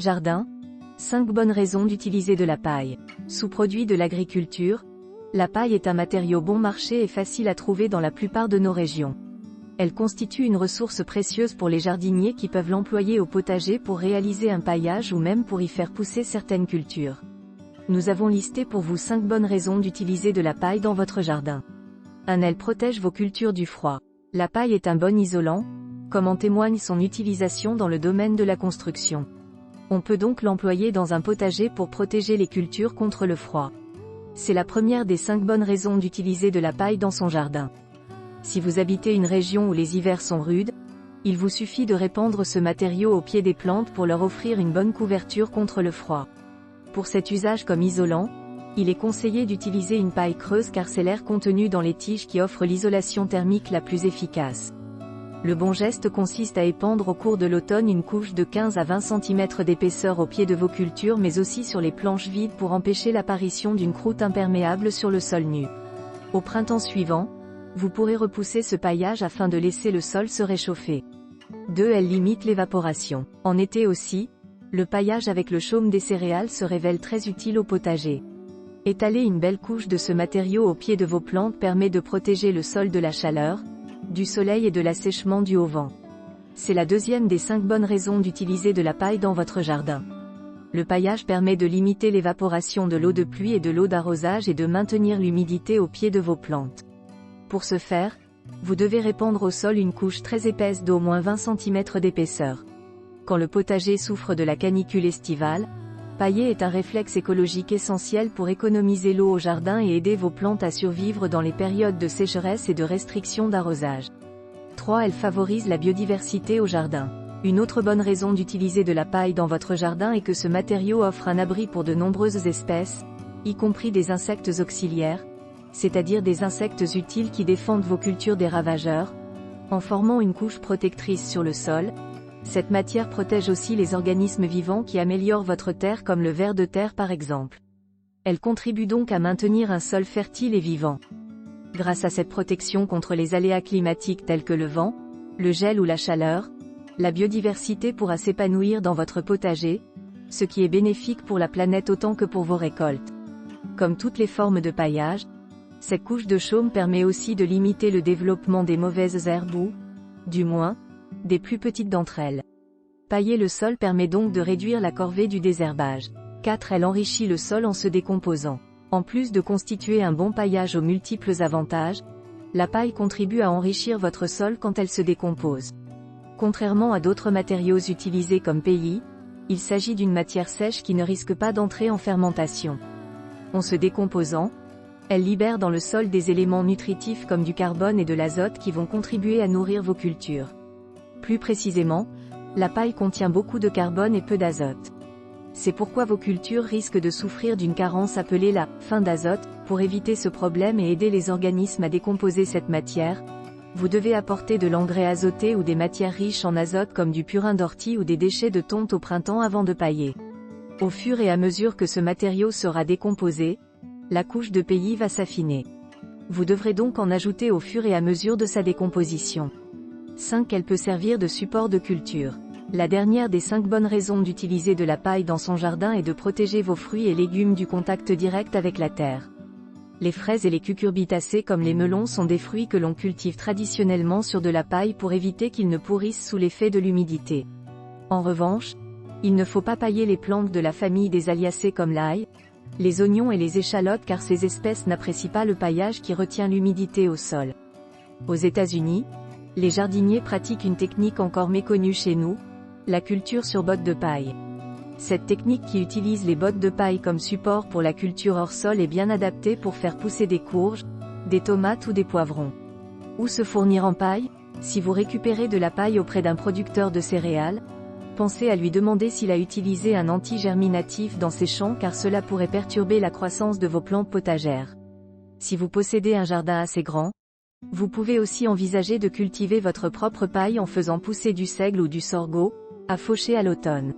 Jardin. 5 bonnes raisons d'utiliser de la paille. Sous-produit de l'agriculture, la paille est un matériau bon marché et facile à trouver dans la plupart de nos régions. Elle constitue une ressource précieuse pour les jardiniers qui peuvent l'employer au potager pour réaliser un paillage ou même pour y faire pousser certaines cultures. Nous avons listé pour vous 5 bonnes raisons d'utiliser de la paille dans votre jardin. 1. Elle protège vos cultures du froid. La paille est un bon isolant, comme en témoigne son utilisation dans le domaine de la construction. On peut donc l'employer dans un potager pour protéger les cultures contre le froid. C'est la première des 5 bonnes raisons d'utiliser de la paille dans son jardin. Si vous habitez une région où les hivers sont rudes, il vous suffit de répandre ce matériau au pied des plantes pour leur offrir une bonne couverture contre le froid. Pour cet usage comme isolant, il est conseillé d'utiliser une paille creuse car c'est l'air contenu dans les tiges qui offre l'isolation thermique la plus efficace. Le bon geste consiste à épandre au cours de l'automne une couche de 15 à 20 cm d'épaisseur au pied de vos cultures mais aussi sur les planches vides pour empêcher l'apparition d'une croûte imperméable sur le sol nu. Au printemps suivant, vous pourrez repousser ce paillage afin de laisser le sol se réchauffer. 2. Elle limite l'évaporation. En été aussi, le paillage avec le chaume des céréales se révèle très utile au potager. Étaler une belle couche de ce matériau au pied de vos plantes permet de protéger le sol de la chaleur, du soleil et de l'assèchement dû au vent. C'est la deuxième des 5 bonnes raisons d'utiliser de la paille dans votre jardin. Le paillage permet de limiter l'évaporation de l'eau de pluie et de l'eau d'arrosage et de maintenir l'humidité au pied de vos plantes. Pour ce faire, vous devez répandre au sol une couche très épaisse d'au moins 20 cm d'épaisseur. Quand le potager souffre de la canicule estivale, pailler est un réflexe écologique essentiel pour économiser l'eau au jardin et aider vos plantes à survivre dans les périodes de sécheresse et de restriction d'arrosage. 3. Elle favorise la biodiversité au jardin. Une autre bonne raison d'utiliser de la paille dans votre jardin est que ce matériau offre un abri pour de nombreuses espèces, y compris des insectes auxiliaires, c'est-à-dire des insectes utiles qui défendent vos cultures des ravageurs. En formant une couche protectrice sur le sol, cette matière protège aussi les organismes vivants qui améliorent votre terre comme le ver de terre par exemple. Elle contribue donc à maintenir un sol fertile et vivant. Grâce à cette protection contre les aléas climatiques tels que le vent, le gel ou la chaleur, la biodiversité pourra s'épanouir dans votre potager, ce qui est bénéfique pour la planète autant que pour vos récoltes. Comme toutes les formes de paillage, cette couche de chaume permet aussi de limiter le développement des mauvaises herbes ou, du moins, des plus petites d'entre elles. Pailler le sol permet donc de réduire la corvée du désherbage. 4. Elle enrichit le sol en se décomposant. En plus de constituer un bon paillage aux multiples avantages, la paille contribue à enrichir votre sol quand elle se décompose. Contrairement à d'autres matériaux utilisés comme paillis, il s'agit d'une matière sèche qui ne risque pas d'entrer en fermentation. En se décomposant, elle libère dans le sol des éléments nutritifs comme du carbone et de l'azote qui vont contribuer à nourrir vos cultures. Plus précisément, la paille contient beaucoup de carbone et peu d'azote. C'est pourquoi vos cultures risquent de souffrir d'une carence appelée la faim d'azote. Pour éviter ce problème et aider les organismes à décomposer cette matière, vous devez apporter de l'engrais azoté ou des matières riches en azote comme du purin d'ortie ou des déchets de tonte au printemps avant de pailler. Au fur et à mesure que ce matériau sera décomposé, la couche de paillis va s'affiner. Vous devrez donc en ajouter au fur et à mesure de sa décomposition. 5. Elle peut servir de support de culture. La dernière des 5 bonnes raisons d'utiliser de la paille dans son jardin est de protéger vos fruits et légumes du contact direct avec la terre. Les fraises et les cucurbitacées comme les melons sont des fruits que l'on cultive traditionnellement sur de la paille pour éviter qu'ils ne pourrissent sous l'effet de l'humidité. En revanche, il ne faut pas pailler les plantes de la famille des Aliacées comme l'ail, les oignons et les échalotes car ces espèces n'apprécient pas le paillage qui retient l'humidité au sol. Aux États-Unis, les jardiniers pratiquent une technique encore méconnue chez nous, la culture sur bottes de paille. Cette technique qui utilise les bottes de paille comme support pour la culture hors sol est bien adaptée pour faire pousser des courges, des tomates ou des poivrons. Où se fournir en paille? Si vous récupérez de la paille auprès d'un producteur de céréales, pensez à lui demander s'il a utilisé un anti-germinatif dans ses champs car cela pourrait perturber la croissance de vos plantes potagères. Si vous possédez un jardin assez grand, vous pouvez aussi envisager de cultiver votre propre paille en faisant pousser du seigle ou du sorgho, à faucher à l'automne.